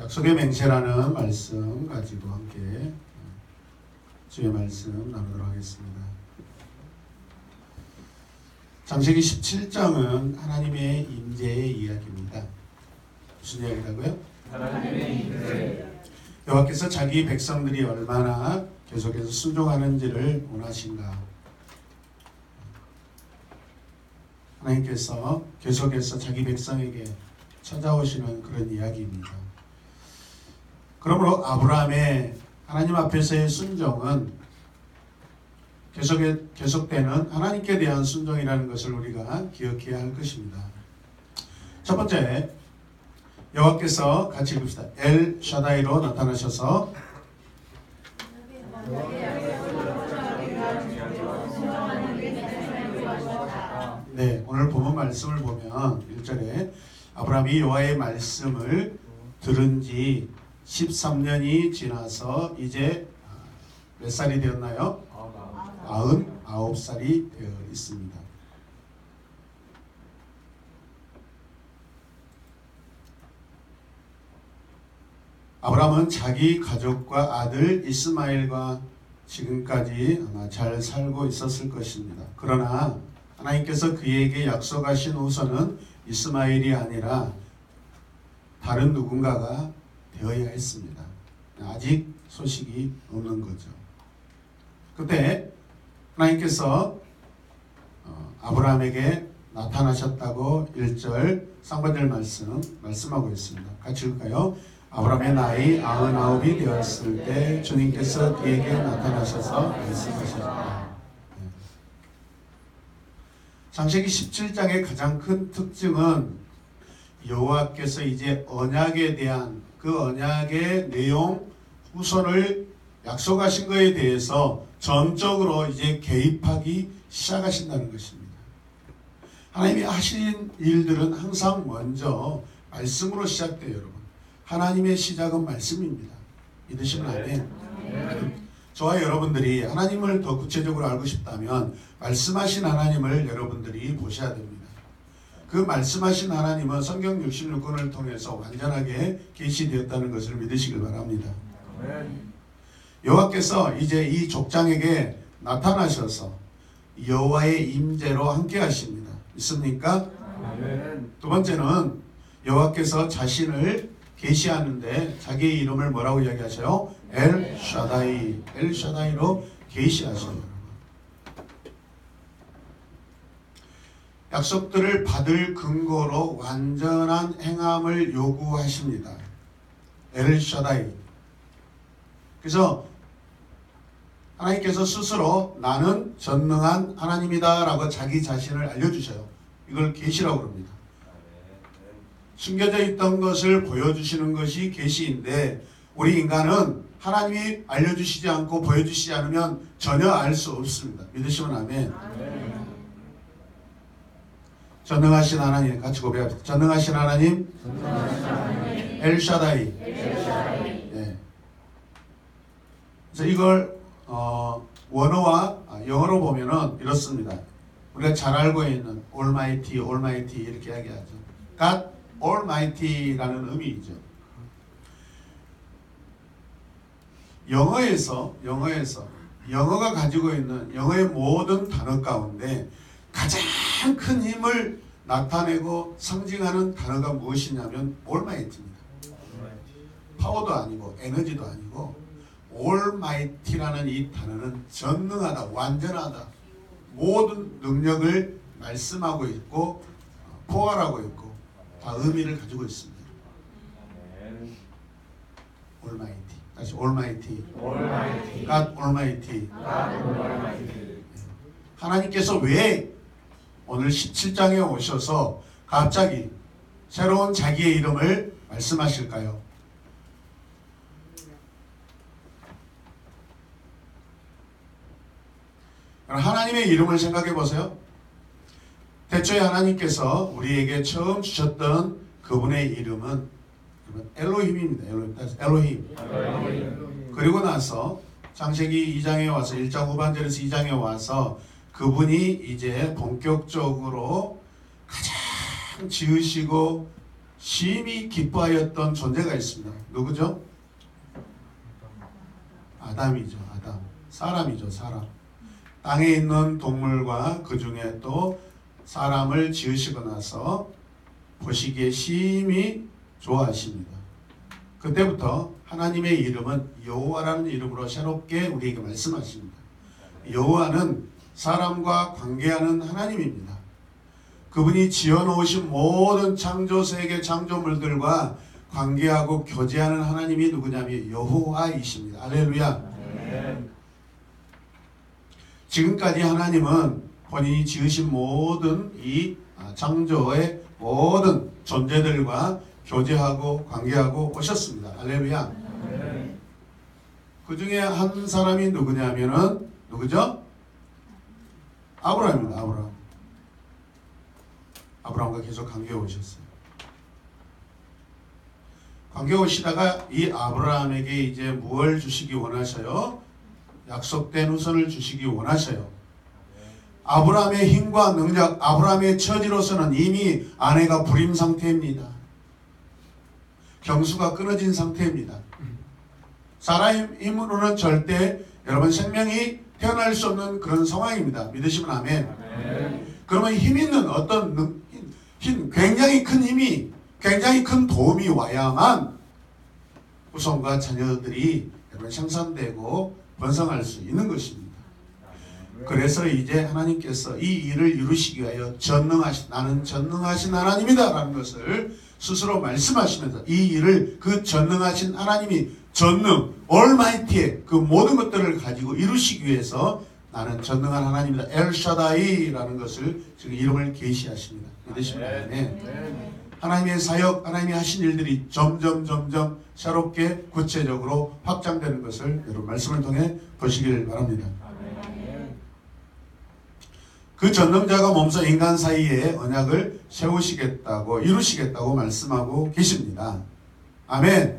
약속의 맹세라는 말씀 가지고 함께 주의 말씀 나누도록 하겠습니다. 창세기 17장은 하나님의 임재의 이야기입니다. 무슨 이야기라고요? 하나님의 임재. 여호와께서 자기 백성들이 얼마나 계속해서 순종하는지를 원하신가. 하나님께서 계속해서 자기 백성에게 찾아오시는 그런 이야기입니다. 그러므로 아브라함의 하나님 앞에서의 순종은 계속되는 하나님께 대한 순종이라는 것을 우리가 기억해야 할 것입니다. 첫 번째, 여호와께서 같이 읽읍시다. 엘 샤다이로 나타나셔서 네, 오늘 본문 말씀을 보면 1절에 아브라함이 여호와의 말씀을 들은 지 13년이 지나서 이제 몇 살이 되었나요? 99살이 되어 있습니다. 아브라함은 자기 가족과 아들 이스마엘과 지금까지 아마 잘 살고 있었을 것입니다. 그러나 하나님께서 그에게 약속하신 후손은 이스마엘이 아니라 다른 누군가가 되어야 했습니다. 아직 소식이 없는 거죠. 그때 하나님께서 아브라함에게 나타나셨다고 1절 상반절 말씀하고 있습니다. 같이 읽을까요? 아브라함의 나이 99이 되었을 때 주님께서 그에게 나타나셔서 말씀하셨다. 창세기 17장의 가장 큰 특징은 여호와께서 이제 언약에 대한 그 언약의 내용, 후손을 약속하신 것에 대해서 전적으로 이제 개입하기 시작하신다는 것입니다. 하나님이 하신 일들은 항상 먼저 말씀으로 시작돼요, 여러분. 하나님의 시작은 말씀입니다. 믿으시면 아멘. 저와 여러분들이 하나님을 더 구체적으로 알고 싶다면 말씀하신 하나님을 여러분들이 보셔야 됩니다. 그 말씀하신 하나님은 성경 66권을 통해서 완전하게 계시되었다는 것을 믿으시길 바랍니다. 여호와께서 이제 이 족장에게 나타나셔서 여호와의 임재로 함께 하십니다. 있습니까? 두 번째는 여호와께서 자신을 계시하는데 자기의 이름을 뭐라고 이야기하셔요? 엘 샤다이, 엘 샤다이로 계시하셔요. 약속들을 받을 근거로 완전한 행함을 요구하십니다. 엘 샤다이. 그래서 하나님께서 스스로 나는 전능한 하나님이다 라고 자기 자신을 알려주셔요. 이걸 계시라고 합니다. 숨겨져 있던 것을 보여주시는 것이 계시인데 우리 인간은 하나님이 알려주시지 않고 보여주시지 않으면 전혀 알 수 없습니다. 믿으시면 아멘. 전능하신 하나님 같이 고백합시다. 전능하신 하나님, 엘샤다이. 네. 그래서 이걸 원어와 영어로 보면은 이렇습니다. 우리가 잘 알고 있는 Almighty, Almighty 이렇게 이야기하죠. God Almighty라는 의미이죠. 영어가 가지고 있는 영어의 모든 단어 가운데 가장 큰 힘을 나타내고 상징하는 단어가 무엇이냐면 Almighty입니다. 파워도 아니고 에너지도 아니고 Almighty라는 이 단어는 전능하다, 완전하다, 모든 능력을 말씀하고 있고 포괄하고 있고 다 의미를 가지고 있습니다. Almighty. 다시 Almighty. God Almighty. 하나님께서 왜 오늘 17장에 오셔서 갑자기 새로운 자기의 이름을 말씀하실까요? 하나님의 이름을 생각해 보세요. 대초에 하나님께서 우리에게 처음 주셨던 그분의 이름은 엘로힘입니다. 엘로힘. 그리고 나서 창세기 2장에 와서 1장 후반절에서 2장에 와서 그분이 이제 본격적으로 가장 지으시고 심히 기뻐하였던 존재가 있습니다. 누구죠? 아담이죠. 아담. 사람이죠. 사람. 땅에 있는 동물과 그 중에 또 사람을 지으시고 나서 보시기에 심히 좋아하십니다. 그때부터 하나님의 이름은 여호와라는 이름으로 새롭게 우리에게 말씀하십니다. 여호와는 사람과 관계하는 하나님입니다. 그분이 지어놓으신 모든 창조세계 창조물들과 관계하고 교제하는 하나님이 누구냐면 여호와이십니다. 할렐루야. 지금까지 하나님은 본인이 지으신 모든 이 창조의 모든 존재들과 교제하고 관계하고 오셨습니다. 할렐루야. 그 중에 한 사람이 누구냐면은 누구죠? 아브라함입니다. 아브라함. 아브라함과 계속 관계해 오셨어요. 관계해 오시다가 이 아브라함에게 이제 무엇을 주시기 원하셔요? 약속된 후손을 주시기 원하셔요. 아브라함의 힘과 능력, 아브라함의 처지로서는 이미 아내가 불임 상태입니다. 경수가 끊어진 상태입니다. 사람의 힘으로는 절대 여러분 생명이 태어날 수 없는 그런 상황입니다. 믿으시면 아멘. 그러면 힘 있는 어떤 굉장히 큰 힘이 굉장히 큰 도움이 와야만 후손과 자녀들이 여러분 생산되고 번성할 수 있는 것입니다. 그래서 이제 하나님께서 이 일을 이루시기 위하여 나는 전능하신 하나님이다 라는 것을 스스로 말씀하시면서 이 일을 그 전능하신 하나님이 전능, 올마이티의 그 모든 것들을 가지고 이루시기 위해서 나는 전능한 하나님이다. 엘샤다이라는 것을 지금 이름을 계시하십니다. 믿으십니까? 네. 하나님의 사역, 하나님이 하신 일들이 점점 새롭게 구체적으로 확장되는 것을 여러분 말씀을 통해 보시길 바랍니다. 그 전능자가 몸소 인간 사이에 언약을 세우시겠다고 이루시겠다고 말씀하고 계십니다. 아멘.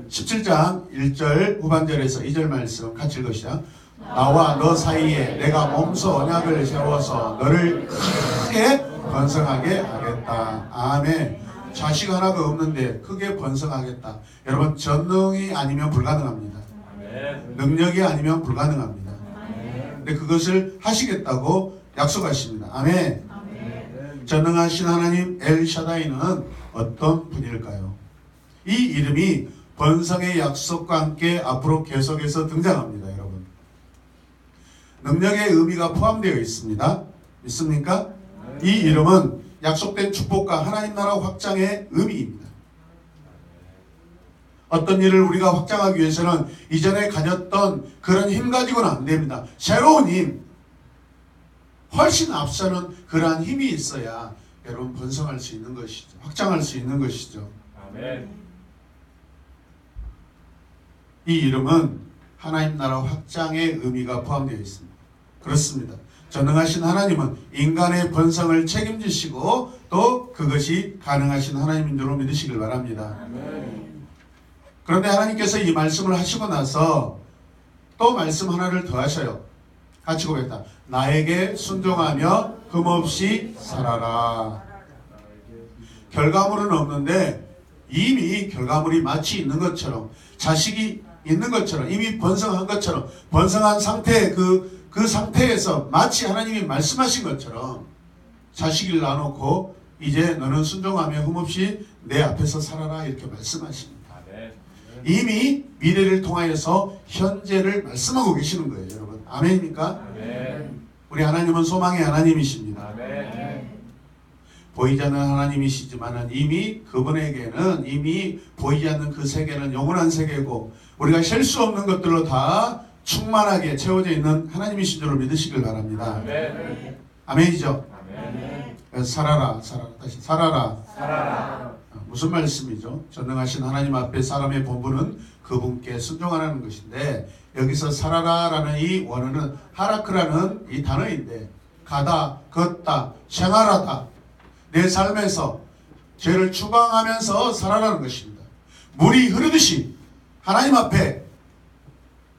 17장 1절 후반절에서 2절 말씀 같이 읽으시죠. 나와 너 사이에 내가 몸소 언약을 세워서 너를 크게 번성하게 하겠다. 아멘. 자식 하나가 없는데 크게 번성하겠다. 여러분 전능이 아니면 불가능합니다. 능력이 아니면 불가능합니다. 근데 그것을 하시겠다고 약속하십니다. 아멘. 전능하신 하나님 엘샤다이는 어떤 분일까요? 이 이름이 번성의 약속과 함께 앞으로 계속해서 등장합니다. 여러분 능력의 의미가 포함되어 있습니다. 믿습니까? 이 이름은 약속된 축복과 하나님 나라 확장의 의미입니다. 어떤 일을 우리가 확장하기 위해서는 이전에 가졌던 그런 힘 가지고는 안 됩니다. 새로운 힘, 훨씬 앞서는 그러한 힘이 있어야 여러분 번성할 수 있는 것이죠. 확장할 수 있는 것이죠. 아멘. 이 이름은 하나님 나라 확장의 의미가 포함되어 있습니다. 그렇습니다. 전능하신 하나님은 인간의 번성을 책임지시고 또 그것이 가능하신 하나님인 줄로 믿으시길 바랍니다. 아멘. 그런데 하나님께서 이 말씀을 하시고 나서 또 말씀 하나를 더 하셔요. 같이 고백합니다. 나에게 순종하며 흠없이 살아라. 결과물은 없는데 이미 결과물이 마치 있는 것처럼 자식이 있는 것처럼 이미 번성한 것처럼 번성한 상태 그 상태에서 마치 하나님이 말씀하신 것처럼 자식을 낳아놓고 이제 너는 순종하며 흠없이 내 앞에서 살아라 이렇게 말씀하십니다. 이미 미래를 통하여서 현재를 말씀하고 계시는 거예요. 여러분 아멘입니까? 아멘. 우리 하나님은 소망의 하나님이십니다. 아멘. 보이지 않는 하나님이시지만 이미 그분에게는 이미 보이지 않는 그 세계는 영원한 세계고 우리가 셀 수 없는 것들로 다 충만하게 채워져 있는 하나님이신 줄로 믿으시길 바랍니다. 아멘. 아멘이죠? 아멘. 그래서 살아라. 다시 살아라. 무슨 말씀이죠? 전능하신 하나님 앞에 사람의 본분은 그분께 순종하라는 것인데 여기서 살아라라는 이 원어는 하라크라는 이 단어인데 가다, 걷다, 생활하다 내 삶에서 죄를 추방하면서 살아라는 것입니다. 물이 흐르듯이 하나님 앞에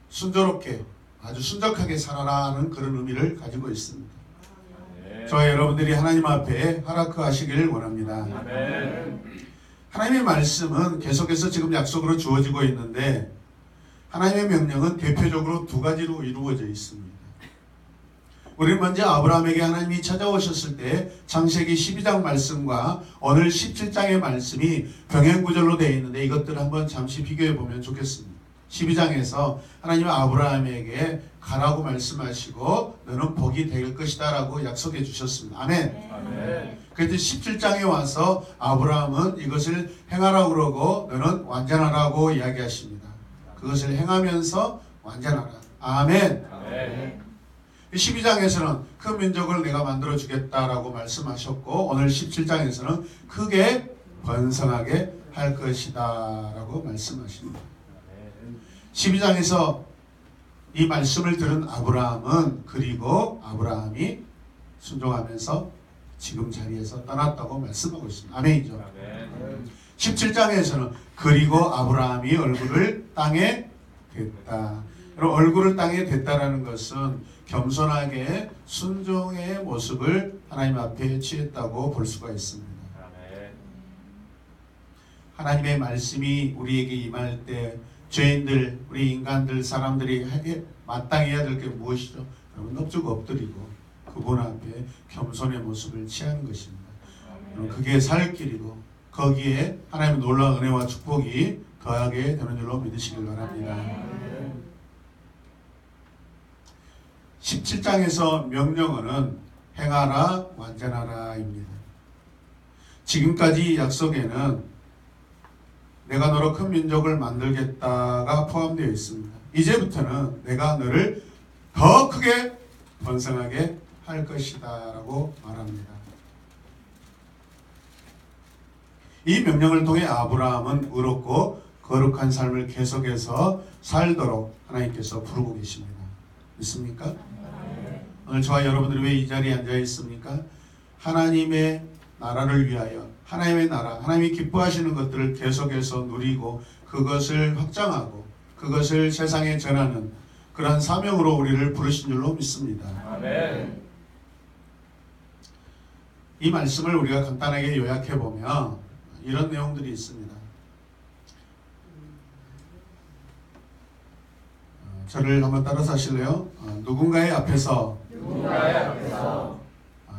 순조롭게 아주 순적하게 살아라는 그런 의미를 가지고 있습니다. 저와 여러분들이 하나님 앞에 하라크 하시길 원합니다. 아멘. 하나님의 말씀은 계속해서 지금 약속으로 주어지고 있는데 하나님의 명령은 대표적으로 두 가지로 이루어져 있습니다. 우리는 먼저 아브라함에게 하나님이 찾아오셨을 때 창세기 12장 말씀과 오늘 17장의 말씀이 병행구절로 되어 있는데 이것들을 한번 잠시 비교해 보면 좋겠습니다. 12장에서 하나님은 아브라함에게 가라고 말씀하시고 너는 복이 될 것이다 라고 약속해 주셨습니다. 아멘. 아멘. 그런데 17장에 와서 아브라함은 이것을 행하라고 그러고 너는 완전하라고 이야기하십니다. 그것을 행하면서 완전하라. 아멘. 아멘. 12장에서는 큰 민족을 내가 만들어 주겠다라고 말씀하셨고 오늘 17장에서는 크게 번성하게 할 것이다 라고 말씀하십니다. 12장에서 이 말씀을 들은 아브라함은 그리고 아브라함이 순종하면서 지금 자리에서 떠났다고 말씀하고 있습니다. 아멘이죠. 아멘. 17장에서는 그리고 아브라함이 얼굴을 땅에 댔다. 그럼 얼굴을 땅에 댔다라는 것은 겸손하게 순종의 모습을 하나님 앞에 취했다고 볼 수가 있습니다. 아멘. 하나님의 말씀이 우리에게 임할 때 죄인들, 우리 인간들, 사람들이 마땅해야 될 게 무엇이죠? 여러분 넙죽 엎드리고 그분 앞에 겸손의 모습을 취하는 것입니다. 그게 살 길이고 거기에 하나님의 놀라운 은혜와 축복이 더하게 되는 줄로 믿으시길 바랍니다. 17장에서 명령어는 행하라 완전하라 입니다. 지금까지 약속에는 내가 너로 큰 민족을 만들겠다가 포함되어 있습니다. 이제부터는 내가 너를 더 크게 번성하게 할 것이다 라고 말합니다. 이 명령을 통해 아브라함은 의롭고 거룩한 삶을 계속해서 살도록 하나님께서 부르고 계십니다. 믿습니까? 오늘 저와 여러분들이 왜 이 자리에 앉아 있습니까? 하나님의 나라를 위하여 하나님의 나라, 하나님이 기뻐하시는 것들을 계속해서 누리고 그것을 확장하고 그것을 세상에 전하는 그런 사명으로 우리를 부르신 줄로 믿습니다. 아멘. 이 말씀을 우리가 간단하게 요약해 보면 이런 내용들이 있습니다. 저를 한번 따라서 하실래요? 누군가의 앞에서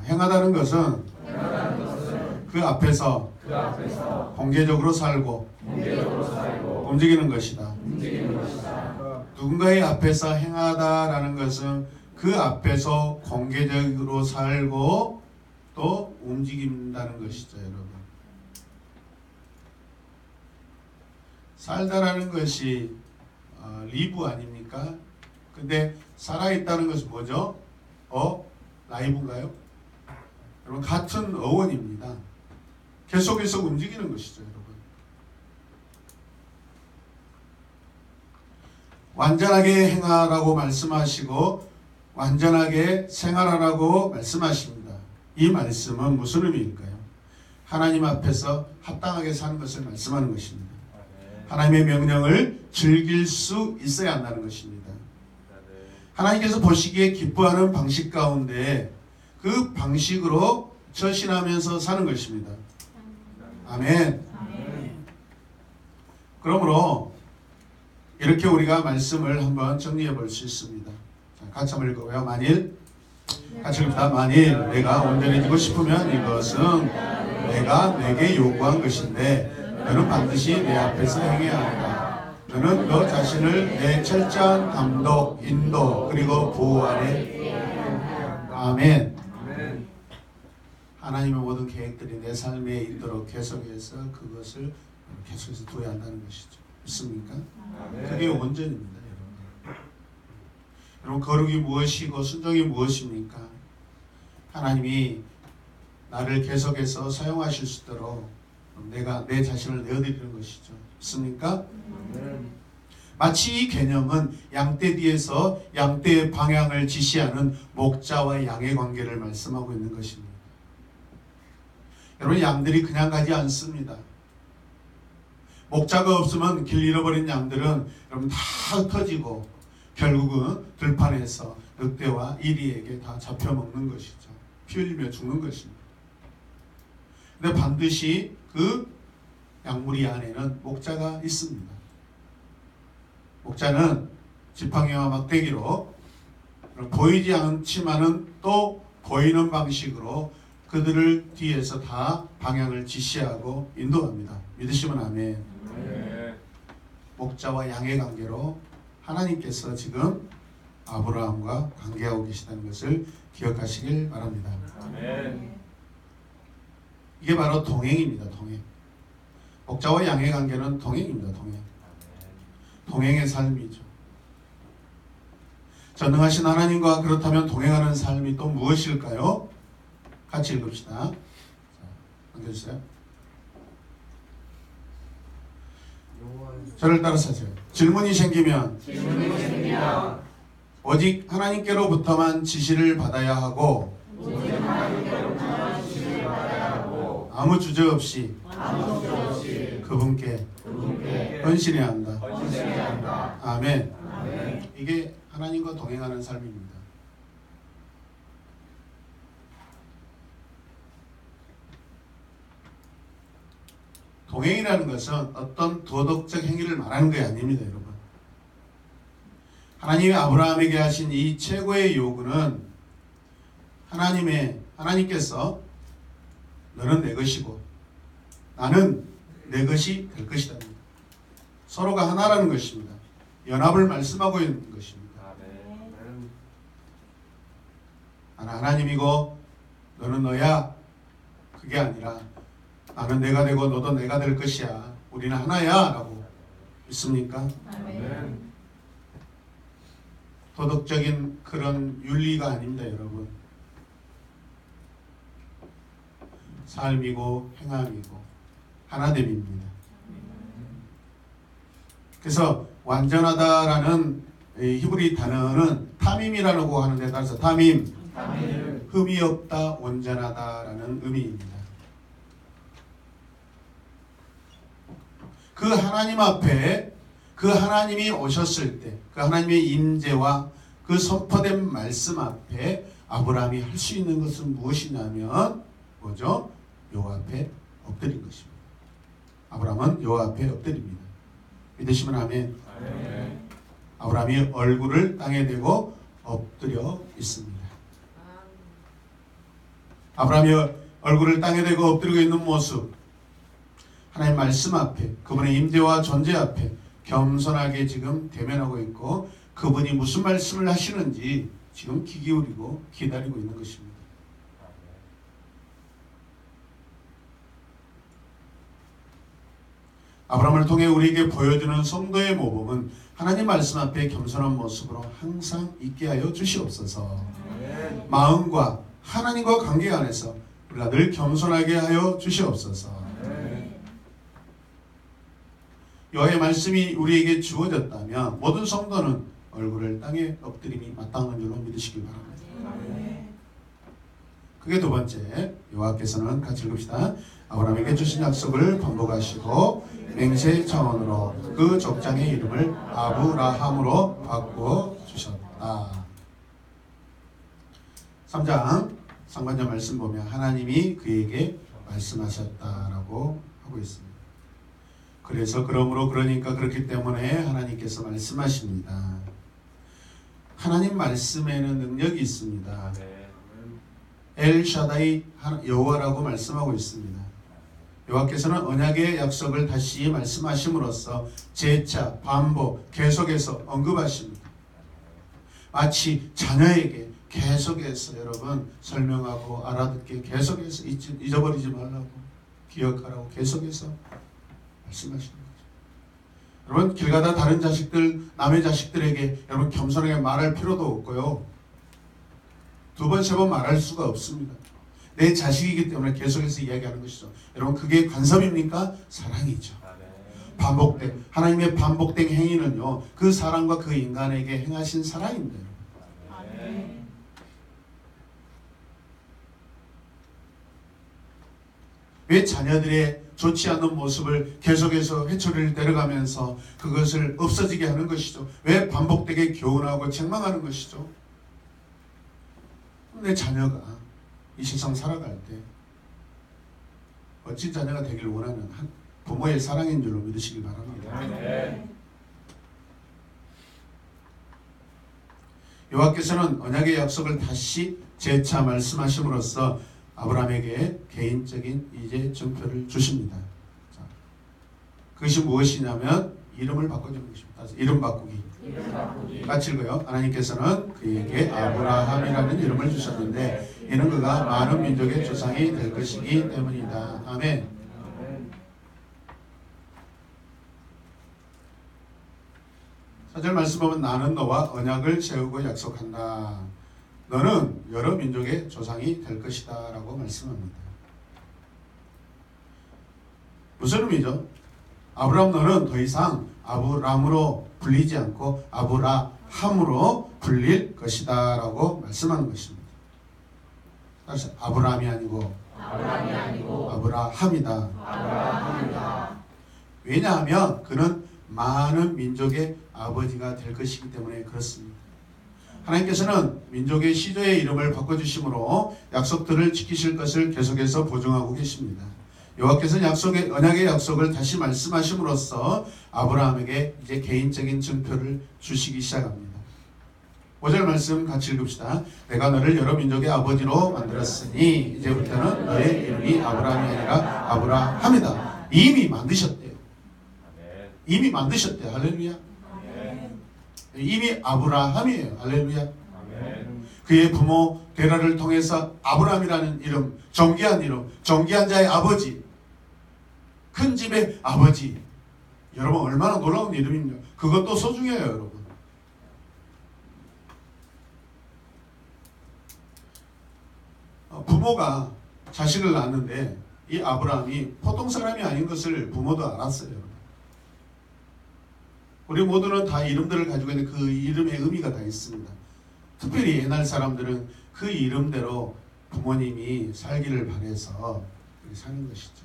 행하다는 것은 그 앞에서 공개적으로 살고 움직이는 것이다. 누군가의 앞에서 행하다라는 것은 그 앞에서 공개적으로 살고 또 움직인다는 것이죠, 여러분. 살다라는 것이 리브 아닙니까? 근데 살아있다는 것은 뭐죠? 라이브인가요? 여러분 같은 어원입니다. 계속해서 움직이는 것이죠, 여러분. 완전하게 행하라고 말씀하시고 완전하게 생활하라고 말씀하십니다. 이 말씀은 무슨 의미일까요? 하나님 앞에서 합당하게 사는 것을 말씀하는 것입니다. 하나님의 명령을 즐길 수 있어야 한다는 것입니다. 하나님께서 보시기에 기뻐하는 방식 가운데 그 방식으로 처신하면서 사는 것입니다. 아멘. 그러므로 이렇게 우리가 말씀을 한번 정리해 볼 수 있습니다. 자, 같이 한번 읽어봐요. 같이 읽다. 만일 내가 온전해지고 싶으면 이것은 내가 내게 요구한 것인데 너는 반드시 내 앞에서 행해야 한다. 너는 너 자신을 내 철저한 감독, 인도 그리고 보호 아래. 아멘. 하나님의 모든 계획들이 내 삶에 있도록 계속해서 그것을 계속해서 둬야 한다는 것이죠. 믿습니까? 그게 온전입니다, 여러분. 여러분 거룩이 무엇이고 순종이 무엇입니까? 하나님이 나를 계속해서 사용하실 수 있도록 내가 내 자신을 내어드리는 것이죠. 믿습니까? 마치 이 개념은 양떼 뒤에서 양떼의 방향을 지시하는 목자와 양의 관계를 말씀하고 있는 것입니다. 여러분 양들이 그냥 가지 않습니다. 목자가 없으면 길 잃어버린 양들은 여러분 다 흩어지고 결국은 들판에서 늑대와 이리에게 다 잡혀먹는 것이죠. 피 흘리며 죽는 것입니다. 근데 반드시 그 양무리 안에는 목자가 있습니다. 목자는 지팡이와 막대기로 보이지 않지만은 또 보이는 방식으로 그들을 뒤에서 다 방향을 지시하고 인도합니다. 믿으시면 아멘. 네. 목자와 양의 관계로 하나님께서 지금 아브라함과 관계하고 계시다는 것을 기억하시길 바랍니다. 아멘. 이게 바로 동행입니다. 동행. 목자와 양의 관계는 동행입니다. 동행. 동행의 삶이죠. 전능하신 하나님과 그렇다면 동행하는 삶이 또 무엇일까요? 같이 읽읍시다. 자, 넘겨주세요. 저를 따라서 하세요. 질문이 생기면 오직 하나님께로부터만 지시를 받아야 하고 아무 주저 없이 그분께 헌신해야 한다. 아멘. 이게 하나님과 동행하는 삶입니다. 동행이라는 것은 어떤 도덕적 행위를 말하는 게 아닙니다, 여러분. 하나님이 아브라함에게 하신 이 최고의 요구는 하나님께서 너는 내 것이고 나는 내 것이 될 것이다. 서로가 하나라는 것입니다. 연합을 말씀하고 있는 것입니다. 나는 하나님이고 너는 너야. 그게 아니라 나는 내가 되고 너도 내가 될 것이야. 우리는 하나야 라고 믿습니까? 아멘. 도덕적인 그런 윤리가 아닙니다, 여러분. 삶이고 행함이고 하나됨입니다. 그래서 완전하다라는 히브리 단어는 타밈이라고 하는 데 따라서 타밈, 흠이 없다, 온전하다라는 의미입니다. 그 하나님 앞에 그 하나님이 오셨을 때 그 하나님의 임재와 그 선포된 말씀 앞에 아브라함이 할 수 있는 것은 무엇이냐면 뭐죠? 여호와 앞에 엎드린 것입니다. 아브라함은 여호와 앞에 엎드립니다. 믿으시면 아멘. 아브라함이 얼굴을 땅에 대고 엎드려 있습니다. 아브라함이 얼굴을 땅에 대고 엎드리고 있는 모습, 하나님 말씀 앞에 그분의 임재와 존재 앞에 겸손하게 지금 대면하고 있고 그분이 무슨 말씀을 하시는지 지금 귀 기울이고 기다리고 있는 것입니다. 아브라함을 통해 우리에게 보여주는 성도의 모범은 하나님 말씀 앞에 겸손한 모습으로 항상 있게 하여 주시옵소서. 마음과 하나님과 관계 안에서 우리가 늘 겸손하게 하여 주시옵소서. 여호와의 말씀이 우리에게 주어졌다면 모든 성도는 얼굴을 땅에 엎드림이 마땅한 줄로 믿으시기 바랍니다. 그게 두 번째, 여호와께서는 같이 읽읍시다. 아브라함에게 주신 약속을 반복하시고 맹세 차원으로 그 족장의 이름을 아브라함으로 바꾸어 주셨다. 3장 상반절 말씀 보면 하나님이 그에게 말씀하셨다라고 하고 있습니다. 그래서 그러니까 그렇기 때문에 하나님께서 말씀하십니다. 하나님 말씀에는 능력이 있습니다. 엘샤다이 여호와라고 말씀하고 있습니다. 여호와께서는 언약의 약속을 다시 말씀하심으로써 재차 반복 계속해서 언급하십니다. 마치 자녀에게 계속해서 여러분 설명하고 알아듣게 계속해서 잊어버리지 말라고 기억하라고 계속해서 말씀하시는 거죠. 여러분 길 가다 다른 자식들 남의 자식들에게 여러분 겸손하게 말할 필요도 없고요. 두 번 세 번 말할 수가 없습니다. 내 자식이기 때문에 계속해서 이야기하는 것이죠. 여러분 그게 간섭입니까? 사랑이죠. 반복된 하나님의 반복된 행위는요 그 사람과 그 인간에게 행하신 사랑입니다. 왜 자녀들의 좋지 않는 모습을 계속해서 회초리를 때려가면서 그것을 없어지게 하는 것이죠? 왜 반복되게 교훈하고 책망하는 것이죠? 내 자녀가 이 세상 살아갈 때 멋진 자녀가 되길 원하는 부모의 사랑인 줄로 믿으시길 바랍니다. 아멘. 여호와께서는 언약의 약속을 다시 재차 말씀하심으로써 아브라함에게 개인적인 이제 증표를 주십니다. 자, 그것이 무엇이냐면 이름을 바꿔주는 것입니다. 이름 바꾸기. 같이 읽어요. 하나님께서는 그에게 아브라함이라는 이름을 주셨는데 이는 그가 많은 민족의 조상이 될 것이기 때문이다. 아멘. 4절 말씀 보면 나는 너와 언약을 세우고 약속한다. 너는 여러 민족의 조상이 될 것이다 라고 말씀합니다. 무슨 의미죠? 아브라함 너는 더 이상 아브람으로 불리지 않고 아브라함으로 불릴 것이다 라고 말씀하는 것입니다. 다시 아브라함이 아니고 아브라함이다. 왜냐하면 그는 많은 민족의 아버지가 될 것이기 때문에 그렇습니다. 하나님께서는 민족의 시조의 이름을 바꿔주심으로 약속들을 지키실 것을 계속해서 보증하고 계십니다. 여호와께서는 언약의 약속을 다시 말씀하심으로써 아브라함에게 이제 개인적인 증표를 주시기 시작합니다. 5절 말씀 같이 읽읍시다. 내가 너를 여러 민족의 아버지로 만들었으니 이제부터는 너의 이름이 아브라함이 아니라 아브라함이다. 이미 만드셨대요. 이미 만드셨대요. 할렐루야. 이미 아브라함이에요. 할렐루야. 그의 부모 데라를 통해서 아브라함이라는 이름, 존귀한 자의 아버지, 큰 집의 아버지. 여러분 얼마나 놀라운 이름입니까? 그것도 소중해요, 여러분. 부모가 자식을 낳았는데 이 아브라함이 보통 사람이 아닌 것을 부모도 알았어요. 우리 모두는 다 이름들을 가지고 있는 그 이름의 의미가 다 있습니다. 특별히 옛날 사람들은 그 이름대로 부모님이 살기를 바래서 사는 것이죠.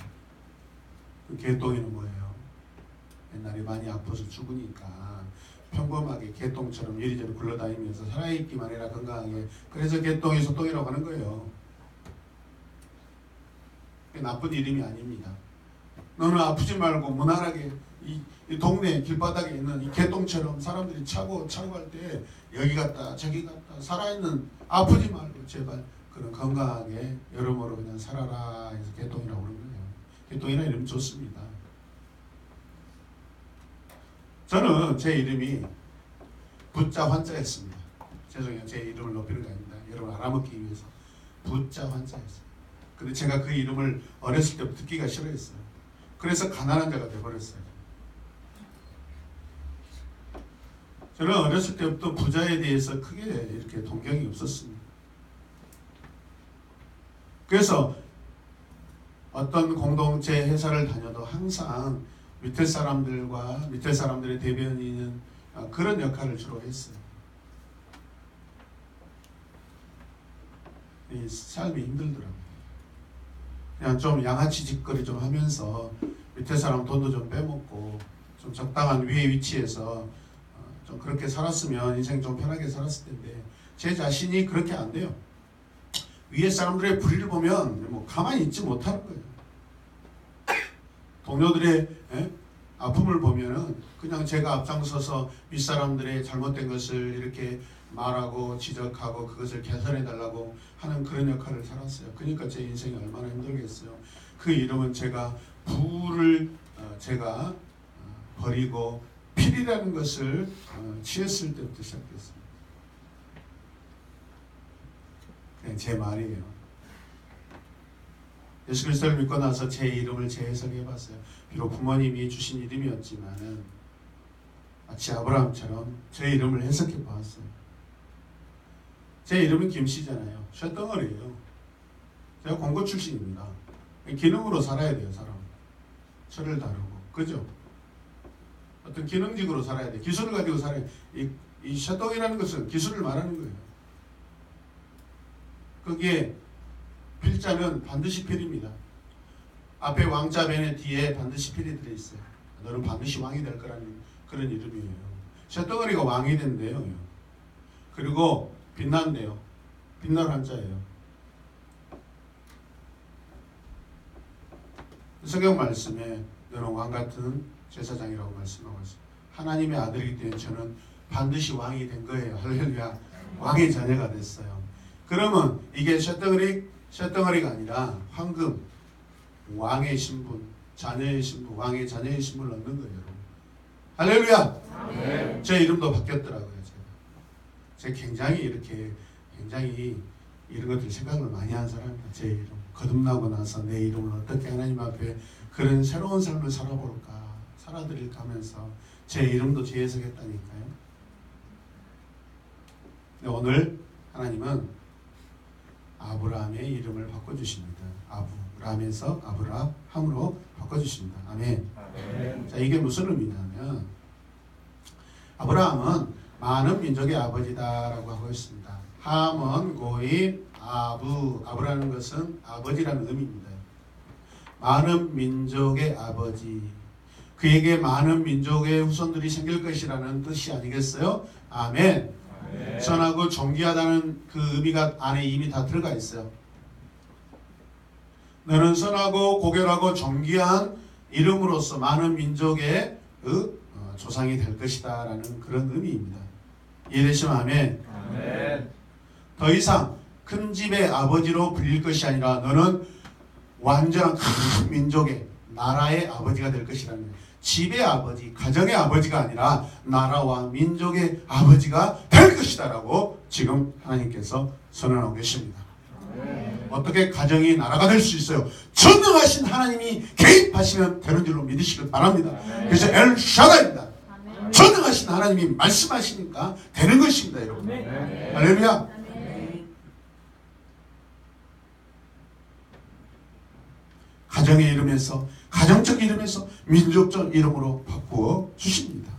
그 개똥이는 뭐예요? 옛날에 많이 아파서 죽으니까 평범하게 개똥처럼 이리저리 굴러다니면서 살아있기만 해라 건강하게. 그래서 개똥이 소똥이라고 하는 거예요. 나쁜 이름이 아닙니다. 너는 아프지 말고 무난하게 이 동네 길바닥에 있는 이 개똥처럼 사람들이 차고 할 때 여기 갔다 저기 갔다 살아있는 아프지 말고 제발 그런 건강하게 여러모로 그냥 살아라 해서 개똥이라고 그러는 거예요. 개똥이라는 이름 좋습니다. 저는 제 이름이 부자 환자였습니다. 죄송해요. 제 이름을 높이는 게 아닙니다. 여러분 알아먹기 위해서 부자 환자였어요. 근데 제가 그 이름을 어렸을 때부터 듣기가 싫어했어요. 그래서 가난한 자가 돼버렸어요. 저는 어렸을 때부터 부자에 대해서 크게 이렇게 동경이 없었습니다. 그래서 어떤 공동체 회사를 다녀도 항상 밑에 사람들과 밑에 사람들의 대변인은 그런 역할을 주로 했어요. 이 삶이 힘들더라고요. 그냥 좀 양아치 짓거리 좀 하면서 밑에 사람 돈도 좀 빼먹고 좀 적당한 위의 위치에서 좀 그렇게 살았으면 인생 좀 편하게 살았을 텐데 제 자신이 그렇게 안 돼요. 위에 사람들의 불의를 보면 뭐 가만히 있지 못하는 거예요. 동료들의 아픔을 보면은 그냥 제가 앞장서서 윗사람들의 잘못된 것을 이렇게 말하고 지적하고 그것을 개선해 달라고 하는 그런 역할을 살았어요. 그러니까 제 인생이 얼마나 힘들겠어요. 그 이름은 제가 부를 제가 버리고 필이라는 것을 취했을 때부터 시작됐습니다. 그냥 제 말이에요. 예수 그리스도를 믿고 나서 제 이름을 재해석해 봤어요. 비록 부모님이 주신 이름이었지만은 마치 아브라함처럼 제 이름을 해석해 보았어요. 제 이름은 김씨잖아요. 쇳덩어리예요. 제가 공고 출신입니다. 기능으로 살아야 돼요, 사람. 철을 다루고, 그죠? 어떤 기능직으로 살아야 돼. 기술을 가지고 살아야 돼. 이 쇳덩이라는 것은 기술을 말하는 거예요. 거기에 필자는 반드시 필입니다. 앞에 왕자 베네 뒤에 반드시 필이 들어있어요. 너는 반드시 왕이 될 거라는 그런 이름이에요. 쇳덩어리가 왕이 된대요. 그리고 빛난대요. 빛날 한자예요. 성경 말씀에 너는 왕 같은 제사장이라고 말씀하고 있어요. 하나님의 아들이기 때문에 저는 반드시 왕이 된 거예요. 할렐루야. 왕의 자녀가 됐어요. 그러면 이게 쇳덩어리가 아니라 황금, 왕의 신분, 자녀의 신분, 왕의 자녀의 신분을 얻는 거예요. 여러분. 할렐루야. 아멘. 제 이름도 바뀌었더라고요. 제가 굉장히 이런 것들 생각을 많이 한 사람입니다. 제 이름 거듭나고 나서 내 이름을 어떻게 하나님 앞에 그런 새로운 삶을 살아볼까, 살아드릴까 하면서 제 이름도 재해석했다니까요. 오늘 하나님은 아브라함의 이름을 바꿔주십니다. 아브라함에서 아브라함으로 바꿔주십니다. 아멘. 아멘. 자, 이게 무슨 의미냐면 아브라함은 많은 민족의 아버지다라고 하고 있습니다. 함은 고인 아브라는 것은 아버지라는 의미입니다. 많은 민족의 아버지. 그에게 많은 민족의 후손들이 생길 것이라는 뜻이 아니겠어요? 아멘. 아멘. 선하고 존귀하다는 그 의미가 안에 이미 다 들어가 있어요. 너는 선하고 고결하고 존귀한 이름으로서 많은 민족의 조상이 될 것이다 라는 그런 의미입니다. 이해되시면 아멘. 아멘. 더 이상 큰 집의 아버지로 불릴 것이 아니라 너는 완전한 큰 민족의 나라의 아버지가 될 것이라는 거예요. 집의 아버지, 가정의 아버지가 아니라 나라와 민족의 아버지가 될 것이다 라고 지금 하나님께서 선언하고 계십니다. 아멘. 어떻게 가정이 나라가 될 수 있어요? 전능하신 하나님이 개입하시면 되는 줄로 믿으시길 바랍니다. 그래서 엘샤다입니다. 전능하신 하나님이 말씀하시니까 되는 것입니다, 여러분. 아멘. 할렐루야. 가정의 이름에서, 가정적 이름에서 민족적 이름으로 바꾸어 주십니다.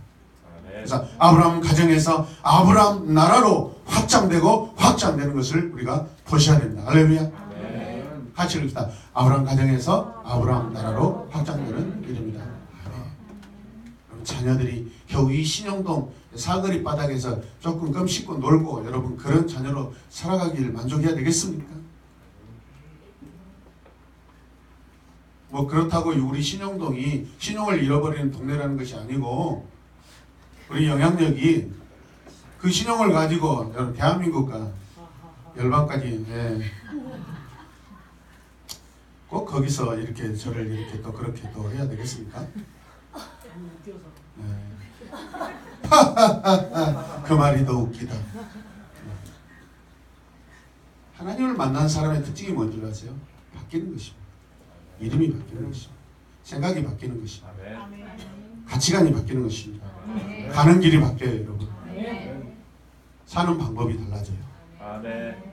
그래서 아브라함 가정에서 아브라함 나라로 확장되는 것을 우리가 보셔야 됩니다. 할렐루야. 아멘. 같이 읽읍시다. 아브라함 가정에서 아브라함 나라로 확장되는 이름이다. 아멘. 자녀들이 겨우 이 신영동 사거리 바닥에서 조금 껌 씹고 놀고 여러분 그런 자녀로 살아가기를 만족해야 되겠습니까? 뭐 그렇다고 우리 신영동이 신용을 잃어버리는 동네라는 것이 아니고 우리 영향력이 그 신용을 가지고 여러분 대한민국과 열방까지 꼭 거기서 이렇게 저를 이렇게 또 그렇게 또 해야 되겠습니까? 그 말이 더 웃기다. 하나님을 만난 사람의 특징이 뭔지 아세요? 바뀌는 것입니다. 이름이 바뀌는 것입니다. 생각이 바뀌는 것입니다. 가치관이 바뀌는 것입니다. 가는 길이 바뀌어요, 여러분. 사는 방법이 달라져요. 아멘.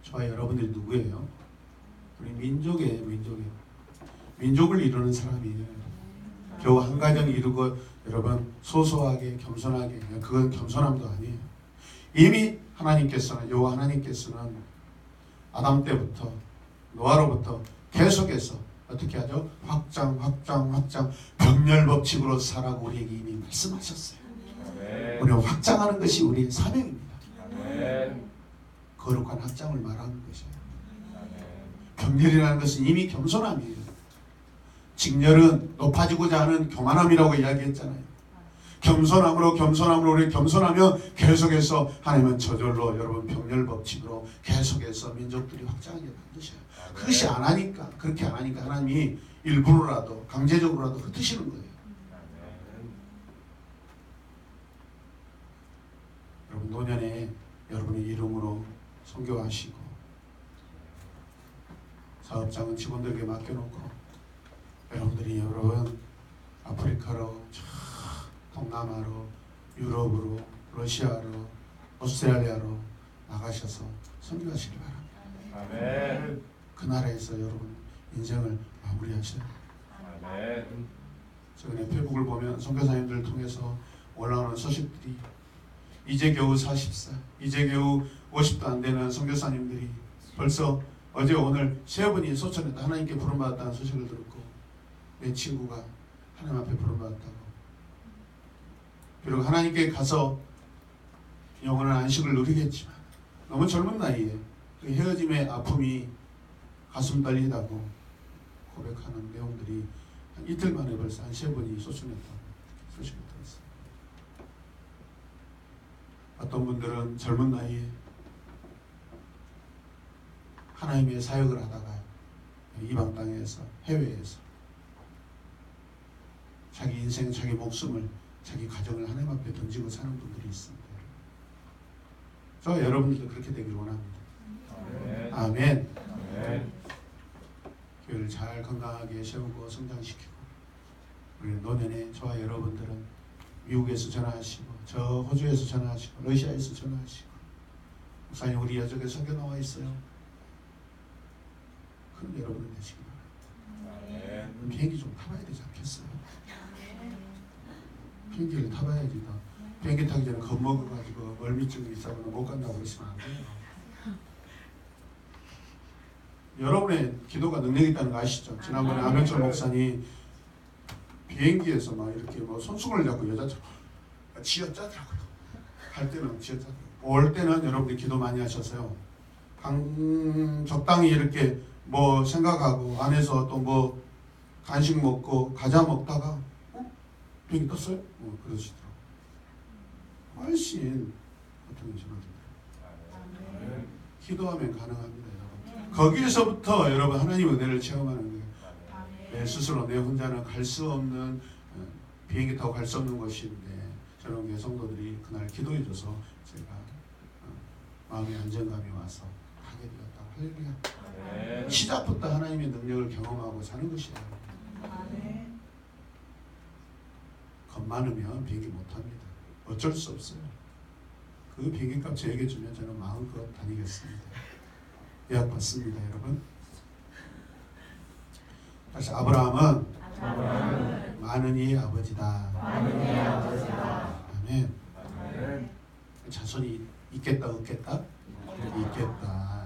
저와 여러분들이 누구예요? 우리 민족을 이루는 사람이에요. 겨우 한 가정 이루고 여러분 소소하게 겸손하게 그건 겸손함도 아니에요. 이미 여호와 하나님께서는 아담 때부터 노아로부터 계속해서 어떻게 하죠? 확장 병렬 법칙으로 살아고 우리에게 이미 말씀하셨어요. 아멘. 우리는 확장하는 것이 우리의 사명입니다. 아멘. 거룩한 확장을 말하는 것이에요. 아멘. 병렬이라는 것은 이미 겸손함이에요. 직렬은 높아지고자 하는 교만함이라고 이야기했잖아요. 겸손함으로 우리 겸손하면 계속해서 하나님은 저절로 여러분 병렬 법칙으로 계속해서 민족들이 확장하게 만드셔요. 그것이 안 하니까 그렇게 안 하니까 하나님이 일부러라도 강제적으로라도 흩으시는 거예요. 여러분 노년에 여러분의 이름으로 선교하시고 사업장은 직원들에게 맡겨놓고 여러분들이 여러분 아프리카로 동남아로 유럽으로 러시아로 오스트레일리아로 나가셔서 선교하시기 바랍니다. 아멘. 그 나라에서 여러분 인생을 마무리하셔요. 아멘. 최근에 페이북을 보면 선교사님들 통해서 올라오는 소식들이 이제 겨우 40살, 이제 겨우 50도 안 되는 선교사님들이 벌써 어제 오늘 세 분이 소천에서 하나님께 부름받았다는 소식을 들었고 내 친구가 하나님 앞에 부름받았다고 그리고 하나님께 가서 영원한 안식을 누리겠지만 너무 젊은 나이에 그 헤어짐의 아픔이 가슴 떨리다고 고백하는 내용들이 한 이틀 만에 벌써 한 3번이 소천했다고 소식을 들었어요. 어떤 분들은 젊은 나이에 하나님의 사역을 하다가 이방 땅에서 해외에서 자기 인생, 자기 목숨을, 자기 가정을 하나님 앞에 던지고 사는 분들이 있습니다. 저 여러분들도 그렇게 되기를 원합니다. 아멘. 아멘. 교회를 잘 건강하게 세우고 성장시키고 우리 노년에 저와 여러분들은 미국에서 전화하시고 저 호주에서 전화하시고 러시아에서 전화하시고 목사님 우리 여쪽에 선교 나와 있어요. 그런 여러분들 되시기 바랍니다. 비행기 좀 타봐야 되지 않겠어요? 비행기를 타봐야지. 비행기 타기 전에 겁먹어가지고 멀미증이 있어서 못 간다고 그러시면 안 돼요. 여러분의 기도가 능력이 있다는 거 아시죠? 지난번에 안현철 목사님 비행기에서 막 이렇게 뭐 손수건을 잡고 여자처럼 쥐어짜더라고요. 갈 때는 쥐어짜더라고요. 올 때는 여러분들이 기도 많이 하셔서요. 적당히 이렇게 뭐 생각하고 안에서 또 뭐 간식 먹고 과자 먹다가 비행기 떴어요? 그러시더라고요. 훨씬 어떤 게 전화드립니다. 기도하면 가능합니다. 거기에서부터 여러분 하나님의 은혜를 체험하는 거예요. 내 스스로 내 혼자는 갈 수 없는 비행기 타고 갈 수 없는 것인데 저런 게 성도들이 그날 기도해줘서 제가 마음의 안정감이 와서 하게 되었다. 할렐루야. 시작부터 하나님의 능력을 경험하고 사는 것이에요. 겁 많으면 비행기 못합니다. 어쩔 수 없어요. 그 비행기값 저에게 주면 저는 마음껏 다니겠습니다. 예약 받습니다, 여러분. 다시 아브라함은 많은 이의 아버지다. 아멘. 자손이 있겠다, 없겠다? 있겠다.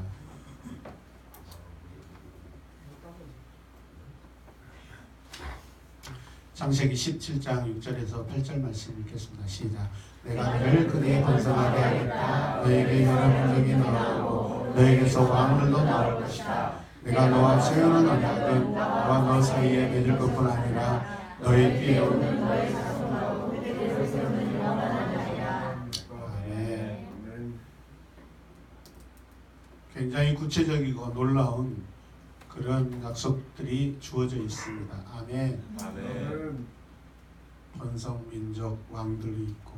창세기 17장 6절에서 8절 말씀 읽겠습니다. 시작. 내가 너를 크게 번성하게 하겠다. 너에게 여러 민족이 나오고 너에게서 왕들도 나올 것이다. 내가 너와 세우는 언약은 너와 너 사이에 맺을 것뿐 아니라 너의 뒤에 오는 너의 자손하고 그들에서 세우는 영원한 언약이라. 아멘. 굉장히 구체적이고 놀라운 그런 약속들이 주어져 있습니다. 아멘. 아멘. 번성 민족 왕들이 있고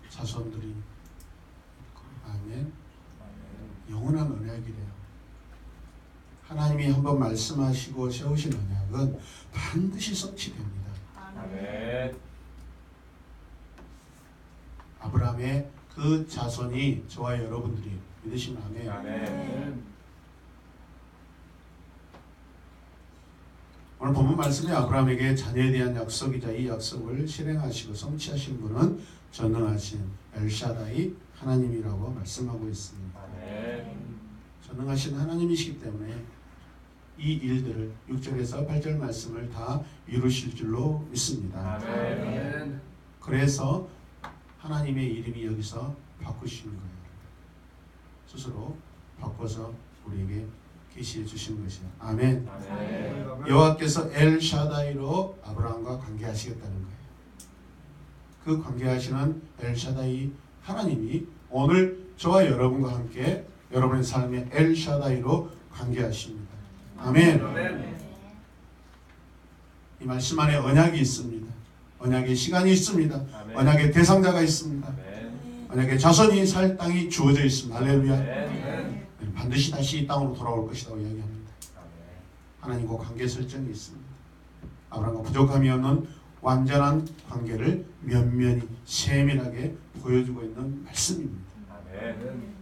자손들이 있고 아멘. 영원한 언약이래요. 하나님이 한번 말씀하시고 세우신 언약은 반드시 성취됩니다. 아멘. 아브라함의 그 자손이 저와 여러분들이 믿으시면 아멘. 아멘. 오늘 본문 말씀이 아브라함에게 자녀에 대한 약속이자 이 약속을 실행하시고 성취하신 분은 전능하신 엘샤다이 하나님이라고 말씀하고 있습니다. 아멘. 전능하신 하나님이시기 때문에 이 일들을 6절에서 8절 말씀을 다 이루실 줄로 믿습니다. 아멘. 그래서 하나님의 이름이 여기서 바꾸시는 거예요. 스스로 바꿔서 우리에게 계시해 주신 것이에요. 아멘. 아멘. 여호와께서 엘샤다이로 아브라함과 관계하시겠다는 거예요. 그 관계하시는 엘샤다이 하나님이 오늘 저와 여러분과 함께 여러분의 삶에 엘샤다이로 관계하십니다. 아멘. 아멘. 이 말씀 안에 언약이 있습니다. 언약의 시간이 있습니다. 아멘. 언약의 대상자가 있습니다. 아멘. 언약의 자손이 살 땅이 주어져 있습니다. 할렐루야. 아멘. 반드시 다시 이 땅으로 돌아올 것이라고 이야기합니다. 아멘. 하나님과 관계 설정이 있습니다. 아브라함과 부족함이 없는 완전한 관계를 면면히 세밀하게 보여주고 있는 말씀입니다. 아멘.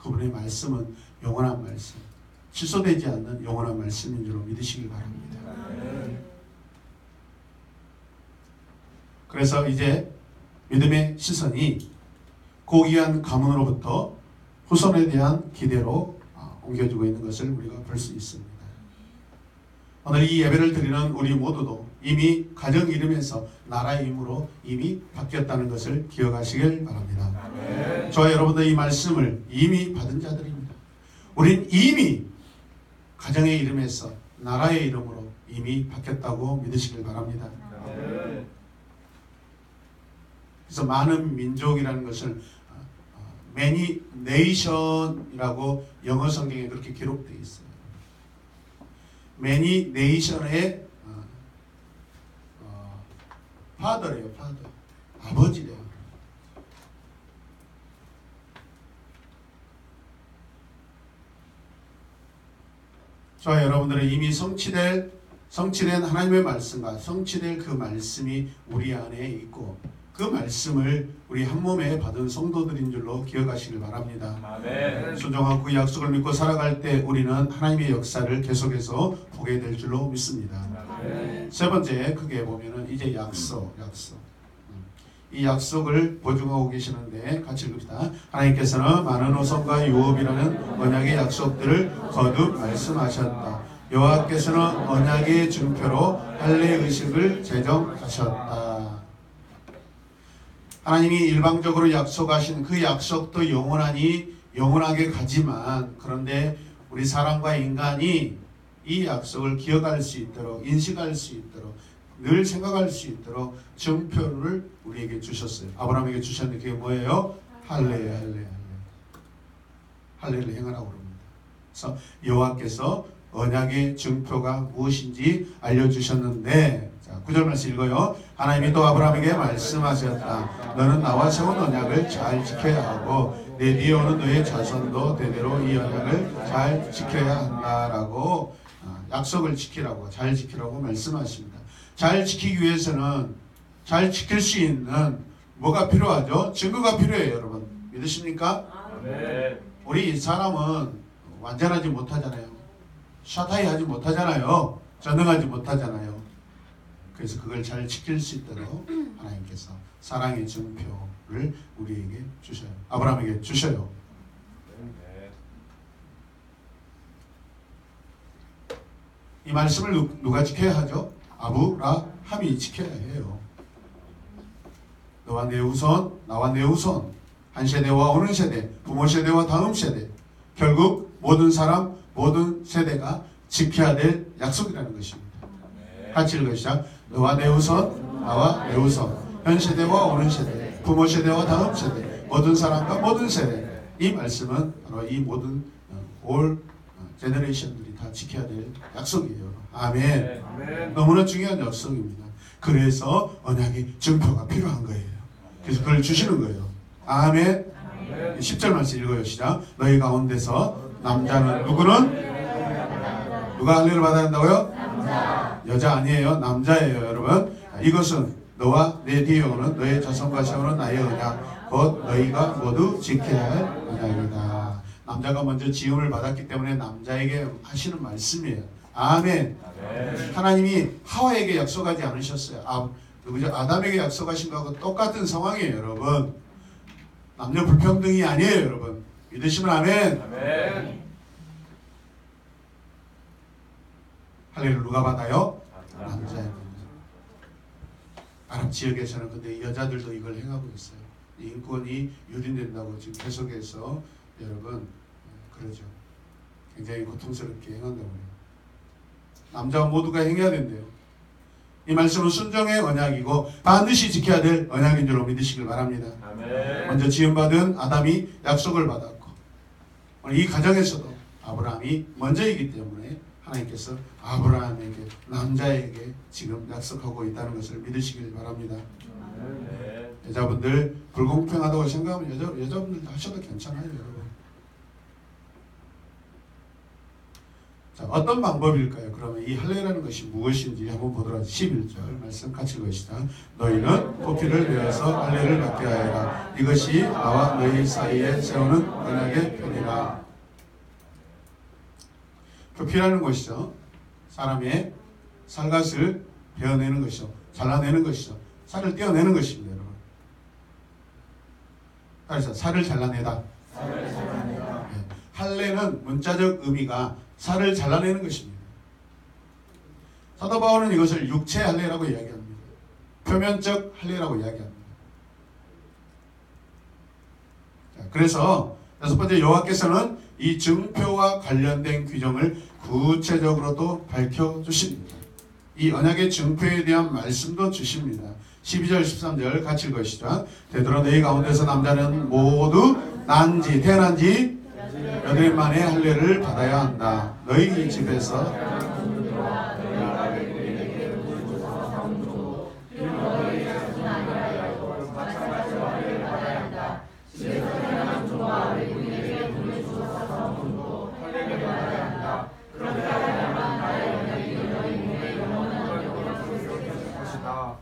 그분의 말씀은 영원한 말씀, 취소되지 않는 영원한 말씀인 줄로 믿으시기 바랍니다. 아멘. 그래서 이제 믿음의 시선이 고귀한 가문으로부터 후손에 대한 기대로 옮겨지고 있는 것을 우리가 볼 수 있습니다. 오늘 이 예배를 드리는 우리 모두도 이미 가정 이름에서 나라 이름으로 이미 바뀌었다는 것을 기억하시길 바랍니다. 아멘. 저와 여러분들 이 말씀을 이미 받은 자들입니다. 우린 이미 가정의 이름에서 나라의 이름으로 이미 바뀌었다고 믿으시길 바랍니다. 아멘. 그래서 많은 민족이라는 것을 many nation이라고 영어 성경에 그렇게 기록되어 있어요. many nation의 father예요, father. 아버지래요. 자, 여러분들은 이미 성취된 하나님의 말씀과 성취될 그 말씀이 우리 안에 있고 그 말씀을 우리 한 몸에 받은 성도들인 줄로 기억하시길 바랍니다. 아멘. 순종하고 그 약속을 믿고 살아갈 때 우리는 하나님의 역사를 계속해서 보게 될 줄로 믿습니다. 아멘. 세 번째 크게 보면은 이제 약속. 이 약속을 보증하고 계시는데 같이 읽읍시다. 하나님께서는 많은 호성과 유업이라는 언약의 약속들을 거듭 말씀하셨다. 여호와께서는 언약의 증표로 할례 의식을 제정하셨다. 하나님이 일방적으로 약속하신 그 약속도 영원하게 가지만 그런데 우리 사람과 인간이 이 약속을 기억할 수 있도록 인식할 수 있도록 늘 생각할 수 있도록 증표를 우리에게 주셨어요. 아브라함에게 주셨는데 그게 뭐예요? 할례를 행하라고 그럽니다. 그래서 여호와께서 언약의 증표가 무엇인지 알려주셨는데 자, 9절 말씀 읽어요. 하나님이 또 아브라함에게 말씀하셨다. 너는 나와 세운 언약을 잘 지켜야 하고 내 뒤에 오는 너의 자손도 대대로 이 언약을 잘 지켜야 한다라고 약속을 지키라고 잘 지키라고 말씀하십니다. 잘 지키기 위해서는 잘 지킬 수 있는 뭐가 필요하죠? 증거가 필요해요, 여러분. 믿으십니까? 아멘. 우리 사람은 완전하지 못하잖아요. 샤타이 하지 못하잖아요. 전능하지 못하잖아요. 그래서 그걸 잘 지킬 수 있도록 하나님께서 사랑의 증표를 우리에게 주셔요. 아브라함에게 주셔요. 이 말씀을 누가 지켜야 하죠? 아브라함이 지켜야 해요. 너와 내 후손, 나와 내 후손, 한 세대와 오는 세대, 부모 세대와 다음 세대, 결국 모든 사람, 모든 세대가 지켜야 될 약속이라는 것입니다. 같이 읽으시죠. 너와 내 후손, 나와 내 후손, 현 세대와 오는 세대, 부모 세대와 다음 세대, 모든 사람과 모든 세대. 이 말씀은 바로 이 모든 올 제너레이션들이 다 지켜야 될 약속이에요. 아멘. 아멘. 너무나 중요한 약속입니다. 그래서 언약의 증표가 필요한 거예요. 그래서 그걸 주시는 거예요. 아멘. 아멘. 10절 말씀 읽어요. 시작. 너희 가운데서 남자는 누구는? 누가 할례를 받아야 한다고요? 남자. 여자 아니에요. 남자예요, 여러분. 이것은 너와 내 뒤에 오는 너의 자손과 세우는 나의 언약 곧 너희가 모두 지켜야 할 언약이다. 남자가 먼저 지음을 받았기 때문에 남자에게 하시는 말씀이에요. 아멘. 아멘. 하나님이 하와에게 약속하지 않으셨어요. 아담에게 약속하신 거하고 똑같은 상황이에요, 여러분. 남녀 불평등이 아니에요, 여러분. 믿으시면 아멘. 아멘. 할례를 누가 받아요? 남자예요. 아랍 지역에서는 근데 여자들도 이걸 행하고 있어요. 인권이 유린된다고 지금 계속해서 여러분 그러죠. 굉장히 고통스럽게 행한다고 해요. 남자와 모두가 행해야 된대요. 이 말씀은 순종의 언약이고 반드시 지켜야 될 언약인 줄로 믿으시길 바랍니다. 아멘. 먼저 지음받은 아담이 약속을 받았고 오늘 이 가정에서도 아브라함이 먼저이기 때문에 하나님께서 아브라함에게 남자에게 지금 약속하고 있다는 것을 믿으시길 바랍니다. 아멘. 여자분들 불공평하다고 생각하면 여자분들 하셔도 괜찮아요, 여러분. 자, 어떤 방법일까요? 그러면 이 할례라는 것이 무엇인지 한번 보도록 하죠. 11절 말씀 같이 읽으시다. 너희는 포피를 내어서 할례를 받게 하여라. 이것이 나와 너희 사이에 세우는 언약의 편이라. 표피라는 것이죠. 사람의 살갗을 베어내는 것이죠. 잘라내는 것이죠. 살을 떼어내는 것입니다, 여러분. 그래서 살을 잘라내다. 네. 할례는 문자적 의미가 살을 잘라내는 것입니다. 사도 바울은 이것을 육체 할례라고 이야기합니다. 표면적 할례라고 이야기합니다. 자, 그래서 여섯 번째 여호와께서는 이 증표와 관련된 규정을 구체적으로도 밝혀주십니다. 이 언약의 증표에 대한 말씀도 주십니다. 12절 13절 같이 읽으시죠. 되도록 너희 가운데서 남자는 모두 난지 태어난지 여덟 만에 할례를 받아야 한다. 너희 집에서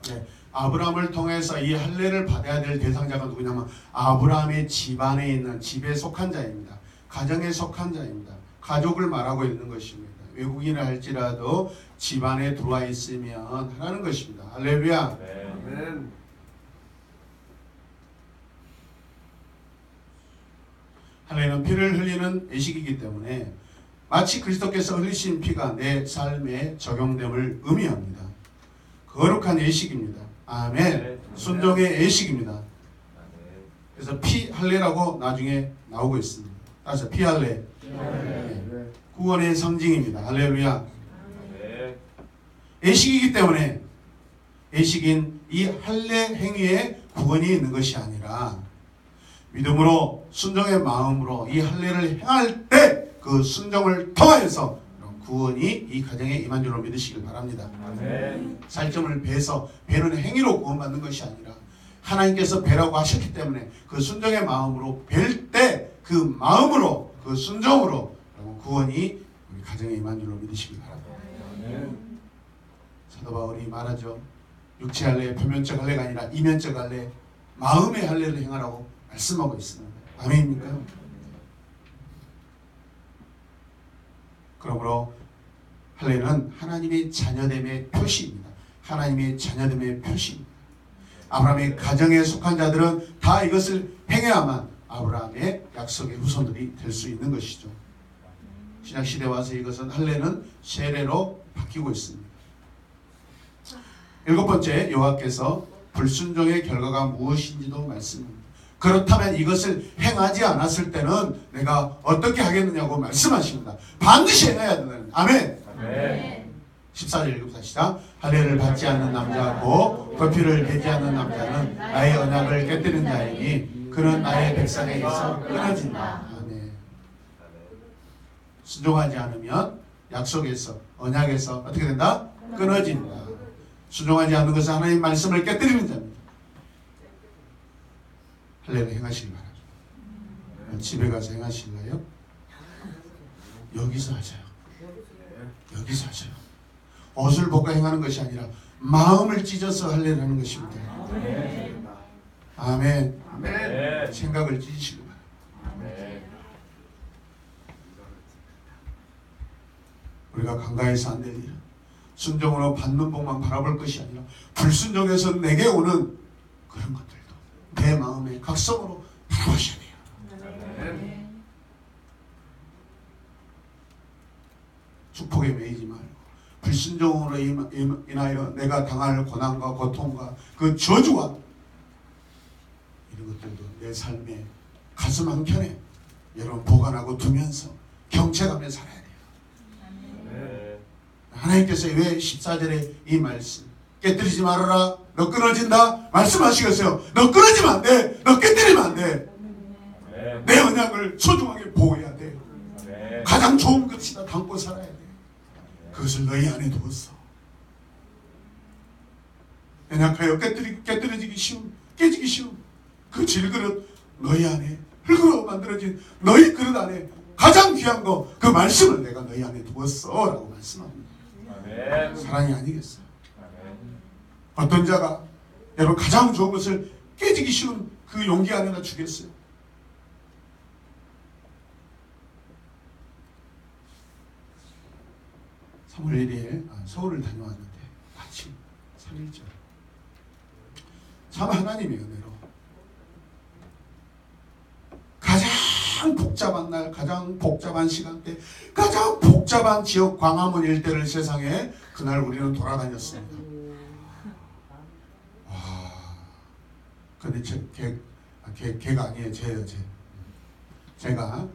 네, 아브라함을 통해서 이 할례를 받아야 될 대상자가 누구냐면 아브라함의 집안에 있는 집에 속한 자입니다. 가정에 속한 자입니다. 가족을 말하고 있는 것입니다. 외국인을 할지라도 집안에 들어와 있으면 하라는 것입니다. 할렐루야. 아멘. 할례는 피를 흘리는 예식이기 때문에 마치 그리스도께서 흘리신 피가 내 삶에 적용됨을 의미합니다. 거룩한 예식입니다. 아멘. 순종의 예식입니다. 그래서 피 할례라고 나중에 나오고 있습니다. 따라서 피 할례. 네. 구원의 상징입니다. 할렐루야. 예식이기 때문에 예식인 이 할례 행위에 구원이 있는 것이 아니라 믿음으로 순종의 마음으로 이 할례를 행할 때 그 순종을 통하여서 구원이 이 가정에 임한 줄로 믿으시길 바랍니다. 아멘. 살점을 베서 베는 행위로 구원받는 것이 아니라 하나님께서 베라고 하셨기 때문에 그 순종의 마음으로 벨 때 그 마음으로 그 순종으로 구원이 우리 가정에 임한 줄로 믿으시길 바랍니다. 아멘. 사도 바울이 말하죠. 육체 할례, 표면적 할례가 아니라 이면적 할례, 마음의 할례를 행하라고 말씀하고 있습니다. 아멘입니까? 그러므로 할례는 하나님의 자녀됨의 표시입니다. 하나님의 자녀됨의 표시입니다. 아브라함의 가정에 속한 자들은 다 이것을 행해야만 아브라함의 약속의 후손들이 될 수 있는 것이죠. 신약시대에 와서 이것은 할례는 세례로 바뀌고 있습니다. 일곱 번째, 여호와께서 불순종의 결과가 무엇인지도 말씀합니다. 그렇다면 이것을 행하지 않았을 때는 내가 어떻게 하겠느냐고 말씀하십니다. 반드시 행해야 된다는. 아멘. 아멘. 14절 읽읍시다. 할례를 받지 않는 남자고 표피를 베지 않는 남자는 나의 언약을 깨뜨린 자이니 그는 나의 백성에게서 끊어진다. 아멘. 순종하지 않으면 약속에서 언약에서 어떻게 된다? 끊어진다. 순종하지 않는 것은 하나님 말씀을 깨뜨리는 자입니다. 할례를 행하시기 바랍니다. 집에 가서 행하실래요? 여기서 하세요. 여기서 하세요. 옷을 벗고 행하는 것이 아니라 마음을 찢어서 할례를 하는 것입니다. 아멘. 아멘. 생각을 찢으시기 바랍니다. 아멘. 우리가 간과해서 안 될 일은 순종으로 받는 복만 바라볼 것이 아니라 불순종해서 내게 오는 그런 것들도 내 마음의 각성으로 바라보셔야 돼요. 아멘. 축복에 매이지 말고 불순종으로 인하여 내가 당할 고난과 고통과 그 저주와 이런 것들도 내 삶의 가슴 한켠에 여러분 보관하고 두면서 경채가며 살아야 돼요. 아멘. 하나님께서 왜 14절에 이 말씀 깨뜨리지 말아라, 너 끊어진다 말씀하시겠어요. 너 끊어지면 안 돼. 너 깨뜨리면 안 돼. 아멘. 내 언약을 소중하게 보호해야 돼. 아멘. 가장 좋은 것이다 담고 살아야 돼. 그것을 너희 안에 두었어. 연약하여 깨뜨려지기 쉬운, 깨지기 쉬운 그 질그릇 너희 안에 흙으로 만들어진 너희 그릇 안에 가장 귀한 거 그 말씀을 내가 너희 안에 두었어 라고 말씀합니다. 아멘. 사랑이 아니겠어요. 아멘. 어떤 자가 여러분 가장 좋은 것을 깨지기 쉬운 그 용기 안에다 주겠어요. (3월 1일) 서울을 다녀왔는데 아침 3일절 참 하나님의 은혜로 가장 복잡한 날, 가장 복잡한 시간대, 가장 복잡한 지역 광화문 일대를 세상에 그날 우리는 돌아다녔습니다. 와, 근데 걔가 아니에요. 제가